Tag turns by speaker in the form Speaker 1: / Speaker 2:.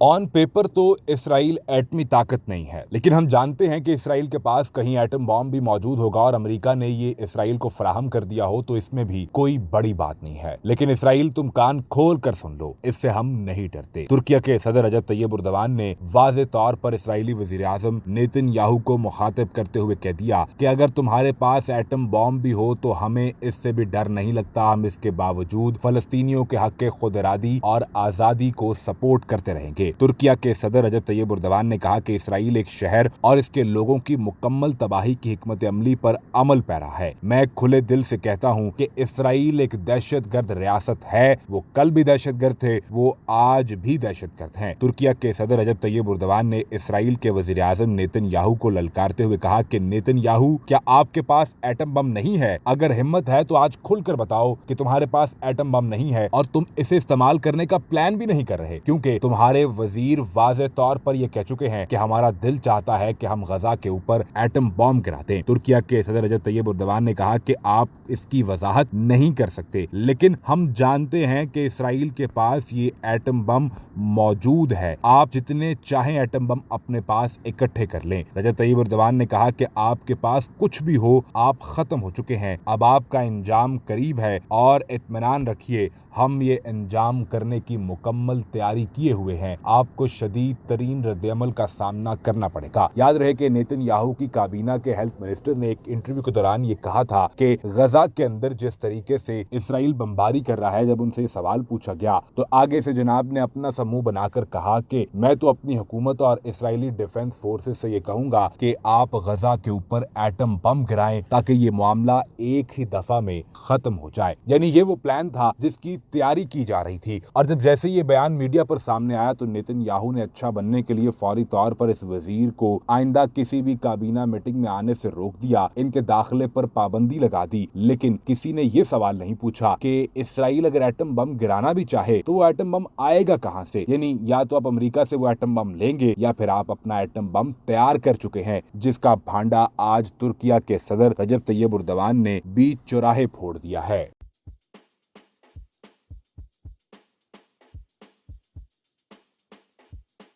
Speaker 1: On paper तो Israel एटमी ताकत नहीं है, लेकिन हम जानते हैं कि इसराइल के पास कहीं एटम बॉम्ब भी मौजूद होगा और अमेरिका ने ये इसराइल को फराहम कर दिया हो तो इसमें भी कोई बड़ी बात नहीं है। लेकिन इसराइल, तुम कान खोल कर सुन लो, इससे हम नहीं डरते। तुर्की के सदर रजब तैयब उर्दवान ने वाज़े तौर पर इसराइली वज़ीर आज़म नेतन्याहू को मुखातिब करते हुए कह दिया कि अगर तुम्हारे पास एटम बॉम्ब भी हो तो हमें इससे भी डर नहीं लगता। हम इसके बावजूद फलस्तीनियों के हक खुद इरादी और आज़ादी को सपोर्ट करते रहेंगे। तुर्की के सदर रजब तैयब उर्दवान ने कहा कि इसराइल एक शहर और इसके लोगों की मुकम्मल तबाही की हिकमत अमली पर अमल पैरा है। मैं खुले दिल से कहता हूं कि इसराइल एक दहशतगर्द रियासत है। वो कल भी दहशतगर्द थे, वो आज भी दहशतगर्द हैं। तुर्की के सदर रजब तैयब उर्दवान ने इसराइल के वजीर आजम नेतन्याहू को ललकारते हुए कहा कि नेतन्याहू, क्या आपके पास एटम बम नहीं है? अगर हिम्मत है तो आज खुलकर बताओ कि तुम्हारे पास एटम बम नहीं है और तुम इसे इस्तेमाल करने का प्लान भी नहीं कर रहे, क्योंकि तुम्हारे वजीर वाज़े तौर पर यह कह चुके हैं कि हमारा दिल चाहता है कि हम गजा के ऊपर एटम बॉम्ब गिरा दें। तुर्की के सदर रजब तैयब उर्दवान ने कहा कि आप इसकी वजाहत नहीं कर सकते, लेकिन हम जानते हैं कि इसराइल के पास ये एटम बम मौजूद है। आप जितने चाहें एटम बम अपने पास इकट्ठे कर लें। रजब तैयब उर्दवान ने कहा कि आपके पास कुछ भी हो, आप खत्म हो चुके हैं। अब आपका इंजाम करीब है और इत्मीनान रखिए, हम ये इंजाम करने की मुकम्मल तैयारी किए हुए हैं। आपको शदीद तरीन रद्दअमल का सामना करना पड़ेगा। याद रहे कि नेतन्याहू की काबीना के हेल्थ मिनिस्टर ने एक इंटरव्यू के दौरान ये कहा था कि गजा के अंदर जिस तरीके से इसराइल बमबारी कर रहा है, जब उनसे सवाल पूछा गया तो आगे से जनाब ने अपना समूह बनाकर कहा कि मैं तो अपनी हुकूमत और इसराइली डिफेंस फोर्सेस से ये कहूंगा कि आप गजा के ऊपर एटम बम गिराएं ताकि ये मामला एक ही दफा में खत्म हो जाए। यानी ये वो प्लान था जिसकी तैयारी की जा रही थी। और जब जैसे ये बयान मीडिया पर सामने आया तो नेतन्याहू ने अच्छा बनने के लिए फौरी तौर पर इस वजीर को आइंदा किसी भी काबीना मीटिंग में आने से रोक दिया, इनके दाखिले पर पाबंदी लगा दी। लेकिन किसी ने ये सवाल नहीं पूछा कि इसराइल अगर एटम बम गिराना भी चाहे तो वो एटम बम आएगा कहां से? यानी या तो आप अमेरिका से वो एटम बम लेंगे या फिर आप अपना एटम बम तैयार कर चुके हैं, जिसका भांडा आज तुर्की के सदर रजब तैयब उर्दवान ने बीच चौराहे फोड़ दिया है।